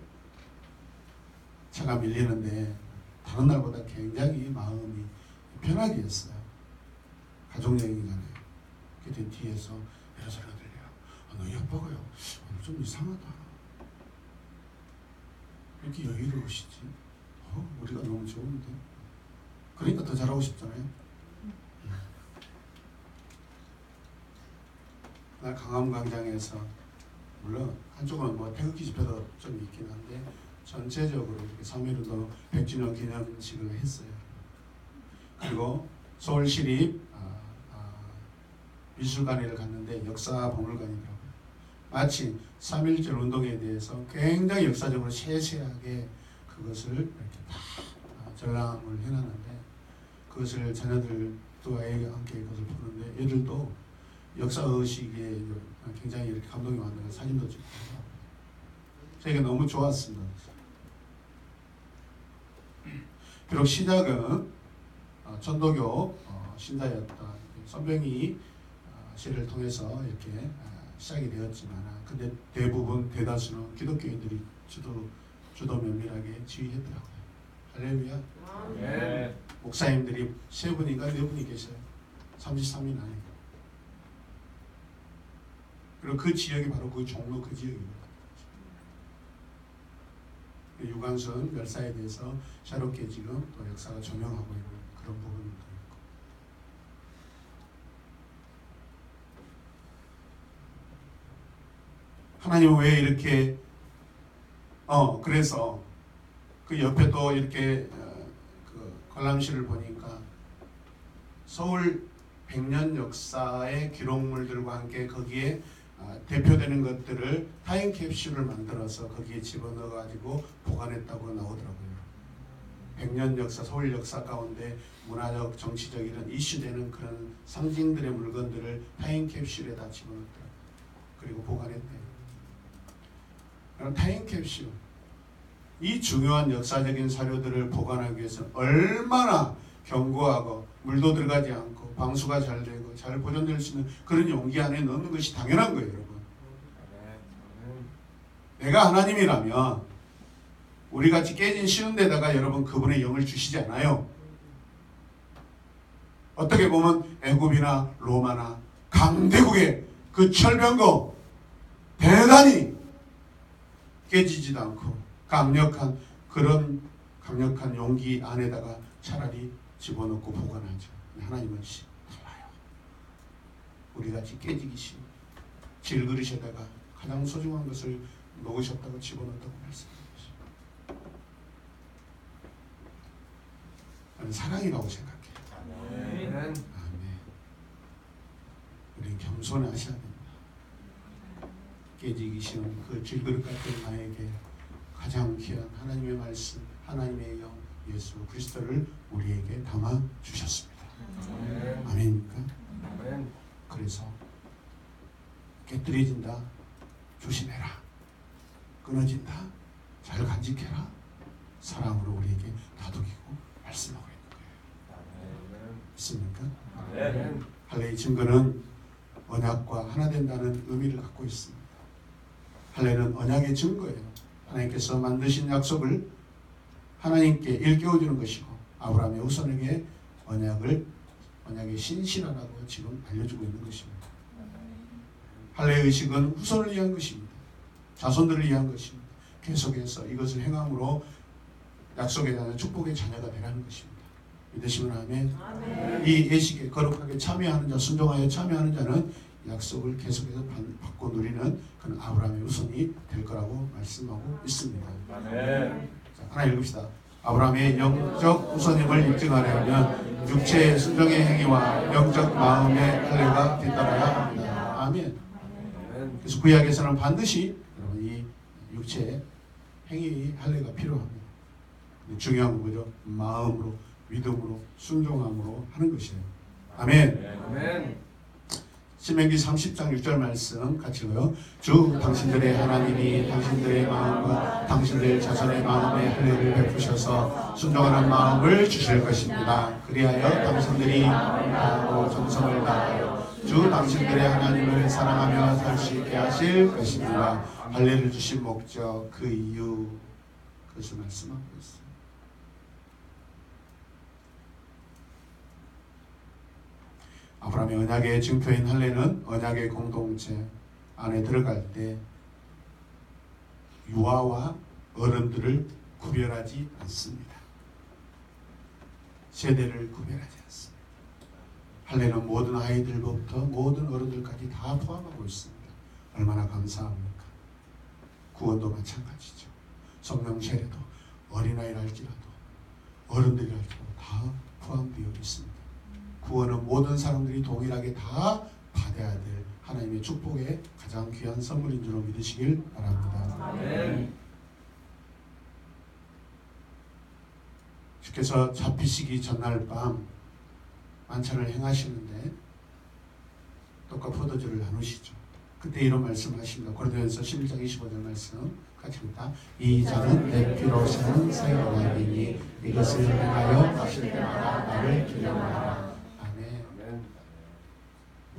차가 밀리는데 다른 날보다 굉장히 마음이 편하게 했어요. 가족여행이잖아요. 그때 뒤에서 이런 소리가 들려요. 너희 아빠가요 오늘 좀 이상하다. 이렇게 여유로우시지? 우리가 너무 좋은데. 그러니까 더 잘하고 싶잖아요. 날 강암광장에서 물론 한쪽은 뭐 태극기 집회도 좀 있긴 한데 전체적으로 3.1운동 100주년 기념식을 했어요. 그리고 서울시립 미술관을 갔는데 역사박물관이더라고요. 마치 3.1절 운동에 대해서 굉장히 역사적으로 세세하게 그것을 이렇게 다 전람을 해놨는데 그것을 자녀들도 아이와 함께 그것을 보는데 애들도 역사의식에 굉장히 이렇게 감동이 많은 사진도 찍고 저에게 너무 좋았습니다. 비록 시작은 천도교 신자였던 선병희 씨를 통해서 이렇게 시작이 되었지만 근데 대부분 대다수는 기독교인들이 주도 면밀하게 지휘했더라고요. 할렐루야. 네. 목사님들이 3분인가 4분이 계셔요. 33인 안에. 그리고 그 지역이 바로 그 종로 그 지역입니다. 유관순 열사에 대해서 새롭게 지금 또 역사가 조명하고 있는 그런 부분도 있고. 하나님은 왜 이렇게 그래서 그 옆에 또 이렇게 그 관람실을 보니까 서울 100년 역사의 기록물들과 함께 거기에 대표되는 것들을 타임캡슐을 만들어서 거기에 집어넣어 가지고 보관했다고 나오더라고요. 100년 역사, 서울 역사 가운데 문화적, 정치적 이런 이슈되는 그런 상징들의 물건들을 타임캡슐에다 집어넣더라고요. 그리고 보관했대요. 그럼 타임캡슐, 이 중요한 역사적인 사료들을 보관하기 위해서는 얼마나 견고하고 물도 들어가지 않고 방수가 잘 되고 잘 보존될 수 있는 그런 용기 안에 넣는 것이 당연한 거예요, 여러분. 내가 하나님이라면 우리같이 깨진 쉬운 데다가 여러분 그분의 영을 주시지 않아요. 어떻게 보면 애굽이나 로마나 강대국의 그 철병거 대단히 깨지지도 않고 그런 강력한 용기 안에다가 차라리 집어넣고 보관하죠. 하나님은 달라요. 우리같이 깨지기 쉬운 질그릇에다가 가장 소중한 것을 먹으셨다고 집어넣었다고 말씀하셨어요. 나는 사랑이라고 생각해요. 아멘. 우리 겸손하셔야 됩니다. 깨지기 쉬운 그 질그릇 같은 나에게 가장 귀한 하나님의 말씀, 하나님의 영 예수 그리스도를 우리에게 담아 주셨습니다. 아멘입니까? 그래서 깨뜨려진다, 조심해라. 끊어진다, 잘 간직해라. 사랑으로 우리에게 다독이고 말씀하고 있는 거예요. 믿습니까? 할례의 증거는 언약과 하나 된다는 의미를 갖고 있습니다. 할례는 언약의 증거예요. 하나님께서 만드신 약속을 하나님께 일깨워주는 것이고 아브라함의 후손에게 언약의 신실하라고 지금 알려주고 있는 것입니다. 할례의 의식은 후손을 위한 것입니다. 자손들을 위한 것입니다. 계속해서 이것을 행함으로 약속의 자녀, 축복의 자녀가 되라는 것입니다. 믿으시면 아멘. 이 예식에 거룩하게 참여하는 자, 순종하여 참여하는 자는 약속을 계속해서 받고 누리는 그런 아브라함의 후손이 될 거라고 말씀하고 있습니다. 자, 하나 읽읍시다. 아브라함의 영적 후손임을 입증하려면 육체의 순종의 행위와 영적 마음의 할례가 뒤따라야 합니다. 아멘. 그래서 구약에서는 반드시 여러분 이 육체의 행위 할례가 필요합니다. 중요한 건 뭐죠? 마음으로, 믿음으로, 순종함으로 하는 것이에요. 아멘. 신명기 30장 6절 말씀 같이 읽어요. 주 당신들의 하나님이 당신들의 마음과 당신들 자손의 마음에 할례를 베푸셔서 순종하는 마음을 주실 것입니다. 그리하여 당신들이 다하고 정성을 다하여 주 당신들의 하나님을 사랑하며 살 수 있게 하실 것입니다. 할례를 주신 목적, 그 이유, 그것을 말씀하고 있습니다. 아브라함의 언약의 증표인 할례는 언약의 공동체 안에 들어갈 때 유아와 어른들을 구별하지 않습니다. 세대를 구별하지 않습니다. 할례는 모든 아이들부터 모든 어른들까지 다 포함하고 있습니다. 얼마나 감사합니까? 구원도 마찬가지죠. 성령 세례도 어린아이랄지라도 어른들이랄지라도 다 포함되어 있습니다. 구원은 모든 사람들이 동일하게 다 받아야 될 하나님의 축복의 가장 귀한 선물인 줄로 믿으시길 바랍니다. 아멘. 주께서 잡히시기 전날 밤 만찬을 행하시는데 떡과 포도주를 나누시죠. 그때 이런 말씀하십니다. 고린도전서 11장 25절 말씀 같이 읽다. 이 잔은 내 피로 사는 새 언약이니 이것을 행하여 마실 때마다 나를 기념하라. 아멘.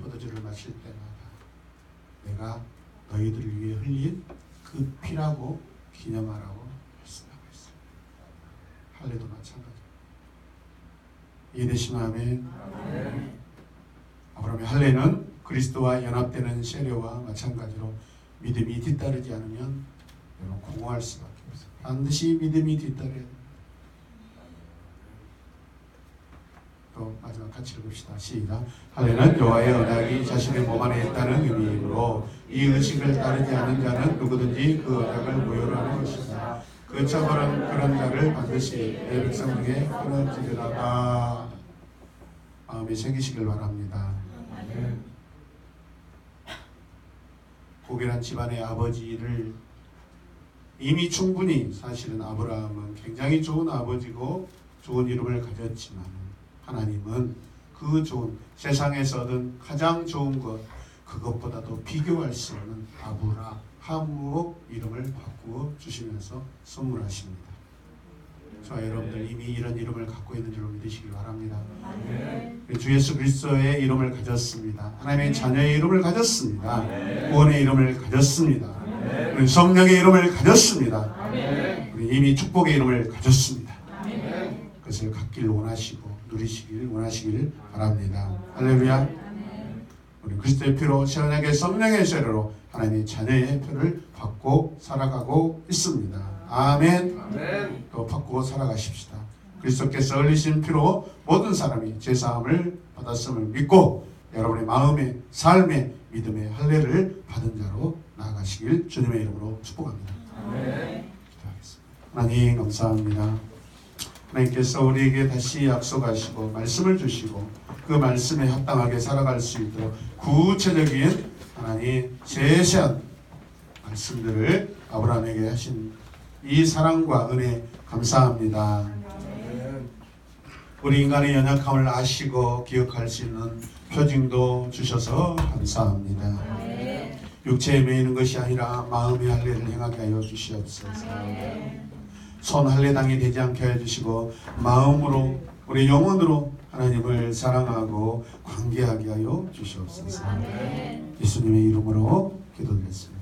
포도주를 마실 때마다 내가 너희들을 위해 흘린 그 피라고 기념하라고 말씀하고 있습니다. 할례도 마찬가지. 이해되시면 아멘. 아브라함의 할례는 그리스도와 연합되는 세례와 마찬가지로 믿음이 뒤따르지 않으면 공허할 수밖에 없어요. 반드시 믿음이 뒤따르야 됩니다. 또 마지막 같이 읽읍시다. 시작. 할례는 여호와의 언약이 자신의 몸 안에 있다는 의미이므로 이 의식을 따르지 않은 자는 누구든지 그 언약을 무효로 하는 것이다. 그 처벌은 그런 자를 반드시 내 백성 중에 끊어지리라. 마음이 생기시길 바랍니다. 고결한 집안의 아버지를 이미 충분히 사실은 아브라함은 굉장히 좋은 아버지고 좋은 이름을 가졌지만 하나님은 그 좋은 세상에서 얻은 가장 좋은 것 그것보다도 비교할 수 없는 아브라함으로 이름을 바꾸어 주시면서 선물하십니다. 저와 여러분들 이미 이런 이름을 갖고 있는 줄로 믿으시기 바랍니다. 주 예수 그리스도의 이름을 가졌습니다. 하나님의 자녀의 이름을 가졌습니다. 구원의 이름을 가졌습니다. 우리 성령의 이름을 가졌습니다. 우리 이미 축복의 이름을 가졌습니다. 그것을 갖길 원하시고 누리시길 원하시길 바랍니다. 할렐루야. 우리 그리스도의 피로 새 언약의 성령의 세례로 하나님의 자녀의 표를 받고 살아가고 있습니다. 아멘. 또 받고 살아가십시다. 그리스도께서 흘리신 피로 모든 사람이 제사함을 받았음을 믿고 여러분의 마음의 삶의 믿음의 할례를 받은 자로 나아가시길 주님의 이름으로 축복합니다. 기도하겠습니다. 하나님 감사합니다. 하나님께서 우리에게 다시 약속하시고 말씀을 주시고 그 말씀에 합당하게 살아갈 수 있도록 구체적인 하나님 세세한 말씀들을 아브라함에게 하신 이 사랑과 은혜 감사합니다. 우리 인간의 연약함을 아시고 기억할 수 있는 표징도 주셔서 감사합니다. 육체에 매이는 것이 아니라 마음의 할례를 행하게 하여 주시옵소서. 손 할례당이 되지 않게 하여 주시고 마음으로 우리 영혼으로 하나님을 사랑하고 관계하게 하여 주시옵소서. 예수님의 이름으로 기도드렸습니다.